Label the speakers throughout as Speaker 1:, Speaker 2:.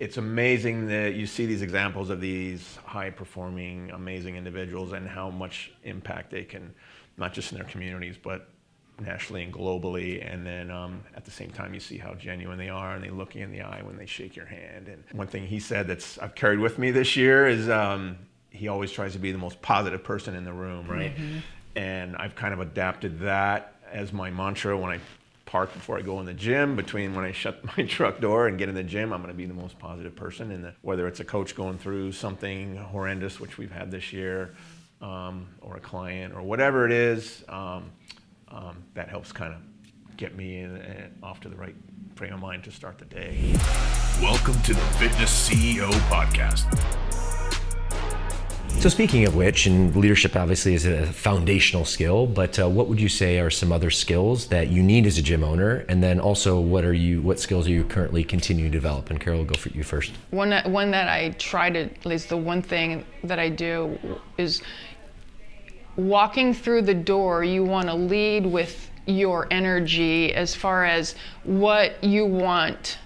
Speaker 1: it's amazing that you see these examples of these high-performing, amazing individuals and how much impact they can, not just in their communities, but nationally and globally. And then at the same time, you see how genuine they are, and they look you in the eye when they shake your hand. And one thing he said that's I've carried with me this year is he always tries to be the most positive person in the room, right? Mm-hmm. And I've kind of adapted that as my mantra when I park before I go in the gym. Between when I shut my truck door and get in the gym, I'm going to be the most positive person. And whether it's a coach going through something horrendous, which we've had this year, or a client, or whatever it is, that helps kind of get me off to the right frame of mind to start the day.
Speaker 2: Welcome to the Fitness CEO Podcast.
Speaker 3: So speaking of which, and leadership obviously is a foundational skill, but what would you say are some other skills that you need as a gym owner? And then also, what skills are you currently continuing to develop? And Carol, we'll go for you first.
Speaker 4: One that I try to, at least the one thing that I do is walking through the door, you want to lead with your energy as far as what you want.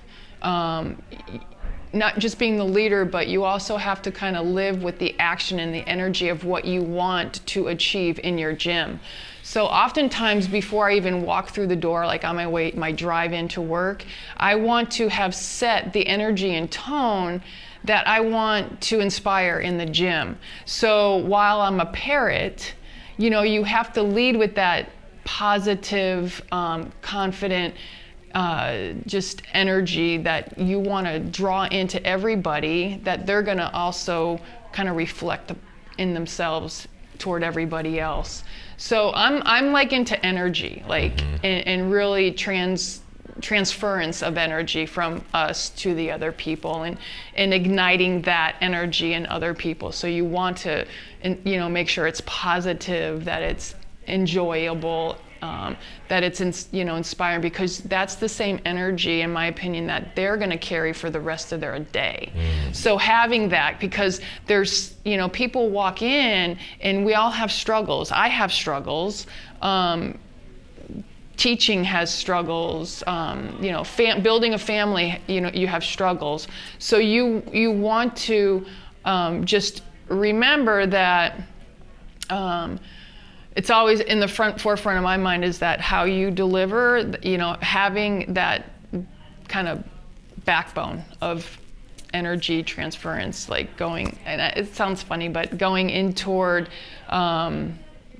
Speaker 4: Not just being the leader, but you also have to kind of live with the action and the energy of what you want to achieve in your gym. So oftentimes before I even walk through the door, like on my drive into work, I want to have set the energy and tone that I want to inspire in the gym. So while I'm a parrot, you have to lead with that positive, confident, just energy that you want to draw into everybody, that they're going to also kind of reflect in themselves toward everybody else. So I'm like into energy, like, and really transference of energy from us to the other people, and igniting that energy in other people. So you want to, make sure it's positive, that it's enjoyable, that it's inspiring, because that's the same energy, in my opinion, that they're going to carry for the rest of their day. So having that, because there's people walk in and we all have struggles. I have struggles. Teaching has struggles. Building a family, you have struggles. So you want to just remember that. It's always in the forefront of my mind is that how you deliver, having that kind of backbone of energy transference, like going, and it sounds funny, but going in toward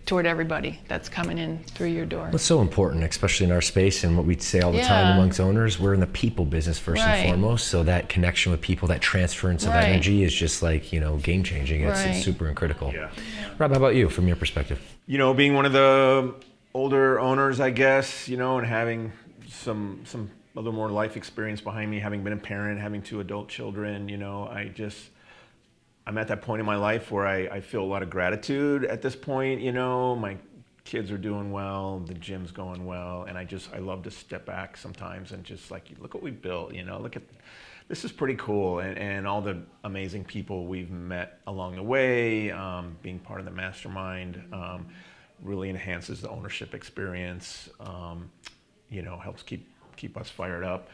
Speaker 4: everybody that's coming in through your door.
Speaker 3: It's so important, especially in our space, and what we say all the time amongst owners, we're in the people business first and foremost. So that connection with people, that transference of energy is just like, game changing. It's super critical. Yeah. Rob, how about you from your perspective?
Speaker 1: Being one of the older owners, I guess, and having some a little more life experience behind me, having been a parent, having 2 adult children, I'm at that point in my life where I feel a lot of gratitude at this point. My kids are doing well, the gym's going well, and I love to step back sometimes and just like, look what we built, look at, this is pretty cool, and all the amazing people we've met along the way. Being part of the mastermind really enhances the ownership experience, helps keep us fired up,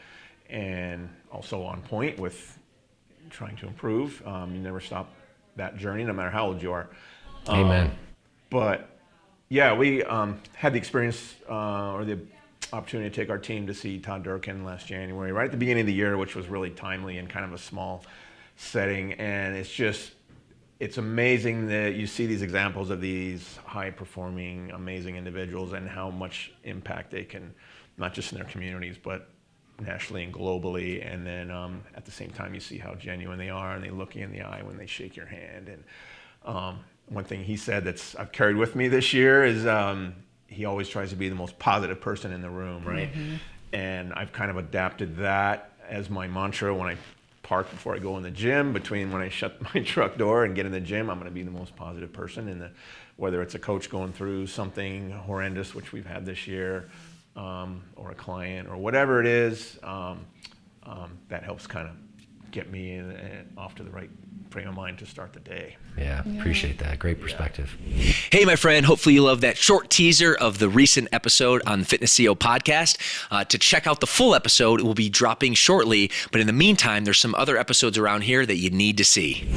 Speaker 1: and also on point with trying to improve. You never stop that journey, no matter how old you are.
Speaker 3: Amen.
Speaker 1: But yeah, we had the experience or the opportunity to take our team to see Todd Durkin last January, right at the beginning of the year, which was really timely and kind of a small setting. And it's amazing that you see these examples of these high-performing, amazing individuals and how much impact they can, not just in their communities, but nationally and globally. And then at the same time, you see how genuine they are, and they look you in the eye when they shake your hand. And one thing he said that's I've carried with me this year is he always tries to be the most positive person in the room, right? And I've kind of adapted that as my mantra when I park before I go in the gym. Between when I shut my truck door and get in the gym, I'm going to be the most positive person. Whether it's a coach going through something horrendous, which we've had this year, or a client, or whatever it is, that helps kind of get me off to the right frame of mind to start the day.
Speaker 3: Yeah, appreciate that. Great perspective.
Speaker 5: Hey, my friend, hopefully you love that short teaser of the recent episode on the Fitness CEO podcast. To check out the full episode, it will be dropping shortly. But in the meantime, there's some other episodes around here that you need to see.